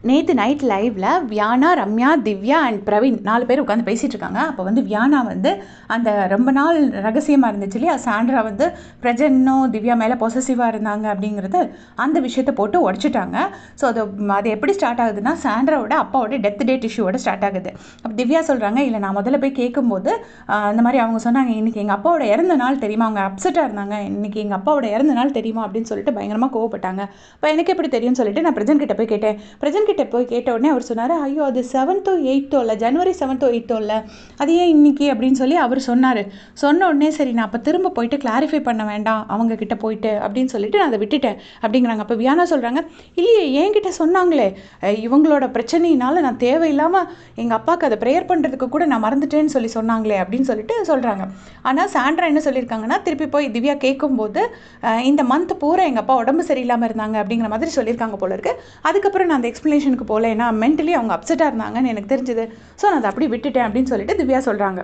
நேற்று நைட் லைவில் வியானா, ரம்யா, திவ்யா அண்ட் பிரவீன் 4 பேர் உட்காந்து பேசிகிட்டு இருக்காங்க. அப்போ வந்து வியானா வந்து அந்த ரொம்ப நாள் ரகசியமாக இருந்துச்சு இல்லையா, சாண்ட்ரா வந்து பிரஜன்னும் திவ்யா மேலே பொசசிவாக இருந்தாங்க அப்படிங்கிறது, அந்த விஷயத்தை போட்டு உடச்சிட்டாங்க. ஸோ அது எப்படி ஸ்டார்ட் ஆகுதுன்னா, சாண்ட்ராவோட அப்பாவோட டெத் டேட் இஷ்யூவோட ஸ்டார்ட் ஆகுது. அப்போ திவ்யா சொல்கிறாங்க, இல்லை நான் முதல்ல போய் கேட்கும்போது இந்த மாதிரி அவங்க சொன்னாங்க, இன்றைக்கி எங்கள் அப்பாவோட இறந்த நாள் தெரியுமா, அவங்க அப்செட்டாக இருந்தாங்க, இன்றைக்கி எங்கள் அப்பாவோட இறந்த நாள் தெரியுமா அப்படின்னு சொல்லிட்டு பயங்கரமாக கோவப்பட்டாங்க. இப்போ எனக்கு எப்படி தெரியும்னு சொல்லிட்டு நான் பிரஜன் கிட்ட போய் கேட்டேன். பிரஜன் கிட்ட போய் கேட்ட உடனே அவர் சொன்னார், ஐயோ அது 7th or 8th இல்லை, ஜனவரி 7th or 8th இல்லை, அது ஏன் இன்னைக்கு அப்படின்னு சொல்லி அவர் சொன்னார். சொன்ன உடனே சரி நான் அப்போ திரும்ப போயிட்டு கிளாரிஃபை பண்ண வேண்டாம் அவங்க கிட்ட போயிட்டு அப்படின்னு சொல்லிட்டு நான் அதை விட்டுட்டேன் அப்படிங்கிறாங்க. அப்போ வியானா சொல்கிறாங்க, இல்லையே என்கிட்ட சொன்னாங்களே, இவங்களோட பிரச்சனையினால நான் தேவையில்லாமல் எங்கள் அப்பாவுக்கு அதை ப்ரேயர் பண்ணுறதுக்கு கூட நான் மறந்துட்டேன்னு சொல்லி சொன்னாங்களே அப்படின்னு சொல்லிட்டு சொல்கிறாங்க. ஆனால் சாண்ட்ரா என்ன சொல்லியிருக்காங்கன்னா, திருப்பி போய் திவ்யா கேட்கும்போது இந்த மந்த் பூரா எங்கள் அப்பா உடம்பு சரியில்லாமல் இருந்தாங்க அப்படிங்கிற மாதிரி சொல்லியிருக்காங்க போல இருக்கு. அதுக்கப்புறம் நான் அந்த எக்ஸ்ப்ளனேஷனுக்கு போகல, ஏன்னா மென்டலி அவங்க அப்செட்டாக இருந்தாங்கன்னு எனக்கு தெரிஞ்சுது. ஸோ நான் அதை அப்படி விட்டுட்டேன் அப்படின்னு சொல்லிட்டு திவ்யா சொல்கிறாங்க.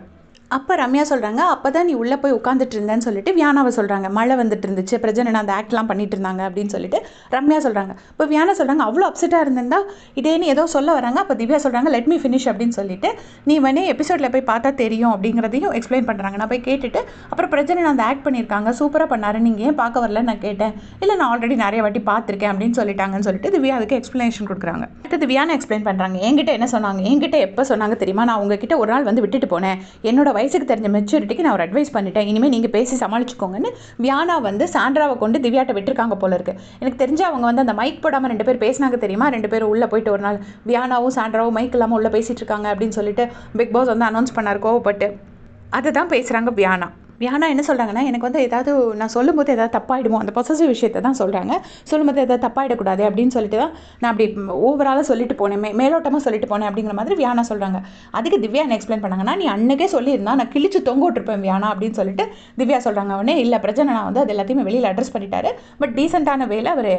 அப்போ ரம்யா சொல்கிறாங்க, அப்போ தான் நீ உள்ளே போய் உட்காந்துட்டு இருந்தேன்னு சொல்லிட்டு வியானாவை சொல்கிறாங்க. மழை வந்துட்டு இருந்துச்சு, பிரஜனை அந்த ஆக்ட்லாம் பண்ணிட்டு இருந்தாங்க அப்படின்னு சொல்லிட்டு ரம்யா சொல்கிறாங்க. இப்போ வியானா சொல்கிறாங்க, அவ்வளோ அப்செட்டாக இருந்திருந்தா இதேன்னு ஏதோ சொல்ல வராங்க. அப்போ திவ்யா சொல்கிறாங்க, லெட் மீ ஃபினிஷ் அப்படின்னு சொல்லிட்டு, நீ வேணே எபிசோடில் போய் பார்த்தா தெரியும் அப்படிங்கிறதையும் எக்ஸ்பிளைன் பண்ணுறாங்க. நான் போய் கேட்டுட்டு அப்புறம் பிரஜனை அந்த ஆக்ட் பண்ணியிருக்காங்க, சூப்பராக பண்ணாரு, நீங்கள் ஏன் பார்க்க வரலன்னு நான் கேட்டேன். இல்லை நான் ஆல்ரெடி நிறைய வாட்டி பார்த்துருக்கேன் அப்படின்னு சொல்லிட்டாங்கன்னு சொல்லிட்டு திவ்யா அதுக்கு எக்ஸ்ப்ளனேஷன் கொடுக்குறாங்க. அடுத்து வியானா எக்ஸ்பிளைன் பண்ணுறாங்க, என்கிட்ட என்ன சொன்னாங்க, என்கிட்ட எப்போ சொன்னாங்க தெரியுமா, நான் உங்ககிட்ட ஒரு நாள் வந்து விட்டுட்டு போனேன், என்னோட வயசுக்கு தெரிஞ்ச மெச்சூரிட்டிக்கு நான் ஒரு அட்வைஸ் பண்ணிட்டேன், இனிமேல் நீங்கள் பேசி சமாளிச்சுக்கோங்கன்னு வியானா வந்து சாண்ட்ராவை கொண்டு திவ்யாட்ட விட்டுருக்காங்க போல இருக்கு. எனக்கு தெரிஞ்சு அவங்க வந்து அந்த மைக் போடாமல் 2 பேர் பேசினாங்க தெரியுமா, 2 பேரும் உள்ளே போயிட்டு ஒரு நாள் வியானாவும் சாண்ட்ராவும் மைக் இல்லாமல் உள்ளே பேசிகிட்டு இருக்காங்க அப்படின்னு சொல்லிட்டு பிக் பாஸ் வந்து அனௌன்ஸ் பண்ணார் கோவப்பட்டு. அதுதான் பேசுகிறாங்க வியானா. வியானா என்ன சொல்கிறாங்கன்னா, எனக்கு வந்து ஏதாவது நான் சொல்லும்போது ஏதாவது தப்பாயிடுமோ, அந்த பொசசிவ் விஷயத்தை தான் சொல்கிறாங்க, சொல்லும்போது ஏதாவது தப்பாயிடக்கூடாது அப்படின்னு சொல்லிட்டு தான் நான் அப்படி ஓவராலாக சொல்லிட்டு போனேன், மேலோட்டமாக சொல்லிட்டு போனேன் அப்படிங்கிற மாதிரி வியானா சொல்கிறாங்க. அதுக்கு திவ்யா என்ன எக்ஸ்பிளைன் பண்ணாங்கன்னா, நீ அன்னைக்கே சொல்லியிருந்தா நான் கிழிச்சு தொங்க விட்டுருப்பேன் வியானா அப்படின்னு சொல்லிட்டு திவ்யா சொல்கிறாங்க. உடனே இல்லை பிரச்சனை, நான் வந்து அது எல்லாத்தையுமே வெளியில் அட்ரஸ் பண்ணிட்டாரு, பட் டீசெண்டான வேலை அவர்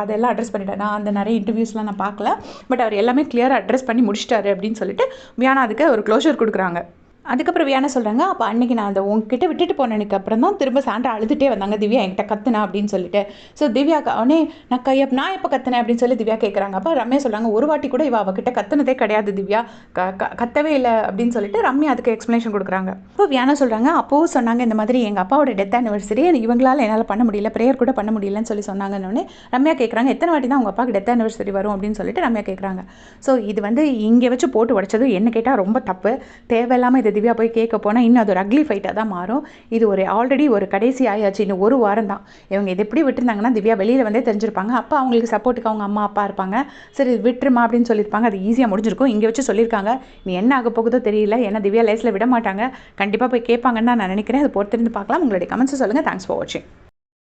அதெல்லாம் அட்ரஸ் பண்ணிட்டார். நான் அந்த நிறைய இன்டர்வியூஸ்லாம் நான் பார்க்கல, பட் அவர் எல்லாமே கிளியராக அட்ரஸ் பண்ணி முடிச்சிட்டாரு அப்படின்னு சொல்லிட்டு வியானா அதுக்கு ஒரு க்ளோஷர் கொடுக்குறாங்க. அதுக்கப்புறம் வியானா சொல்கிறாங்க, அப்போ அன்றைக்கி நான் அதை உங்ககிட்ட விட்டுட்டு போனதுக்கு அப்புறம் தான் திரும்ப சாண்ட்ரா அழுதுகிட்டே வந்தாங்க, திவ்யா என்கிட்ட கத்துனா அப்படின்னு சொல்லிட்டு. ஸோ திவ்யா அவனே நான் எப்போ கத்துனேன் அப்படின்னு சொல்லி திவ்யா கேட்குறாங்க. அப்போ ரம்யா சொல்கிறாங்க, ஒரு வாட்டி கூட அவகிட்ட கத்துனதே கிடையாது திவ்யா, கத்தவே இல்லை அப்படின்னு சொல்லிட்டு ரம்யா அதுக்கு எக்ஸ்ப்ளனேஷன் கொடுக்குறாங்க. இப்போ வியானா சொல்கிறாங்க, அப்போவும் சொன்னாங்க இந்த மாதிரி எங்கள் அப்பாவோட டெத் ஆனிவர்சரி இவங்களால் என்னால் பண்ண முடியல, ப்ரேயர் கூட பண்ண முடியலன்னு சொல்லி சொன்னாங்கன்னு ரம்யா கேட்குறாங்க, எத்தனை வாட்டி தான் உங்கள் அப்பாவுக்கு டெத் ஆனிவர்சரி வரும் அப்படின்னு சொல்லிட்டு ரம்யா கேட்குறாங்க. ஸோ இது வந்து இங்கே வச்சு போட்டு உடச்சது என்ன கேட்டால் ரொம்ப தப்பு, தேவையில்லாமல் இது திவ்யா போய் கேட்க போனால் இன்னும் அது ஒரு அக்லி ஃபைட்டாக தான் மாறும். இது ஆல்ரெடி ஒரு கடைசி ஆயாச்சு, இன்னும் ஒரு வாரம் தான். இவங்க இது எப்படி விட்டுருந்தாங்கன்னா திவ்யா வெளியில் வந்தே தெரிஞ்சிருப்பாங்க, அப்போ அவங்களுக்கு சப்போர்ட்டுக்கு அவங்க அம்மா அப்பா இருப்பாங்க, சரி விட்டுருமா அப்படின்னு சொல்லியிருப்பாங்க, அது ஈஸியாக முடிஞ்சிருக்கும். இங்கே வச்சு சொல்லியிருக்காங்க, நீ என்ன ஆக போகுதோ தெரியல, ஏன்னா திவ்யா லைஃப்பில் விட மாட்டாங்க, கண்டிப்பாக போய் கேட்பாங்கன்னு தான் நான் நினைக்கிறேன். அது பொறுத்திருந்து பார்க்கலாம். உங்களுடைய கமெண்ட்ஸை சொல்லுங்கள். தேங்க்ஸ் ஃபார் வாட்சிங்.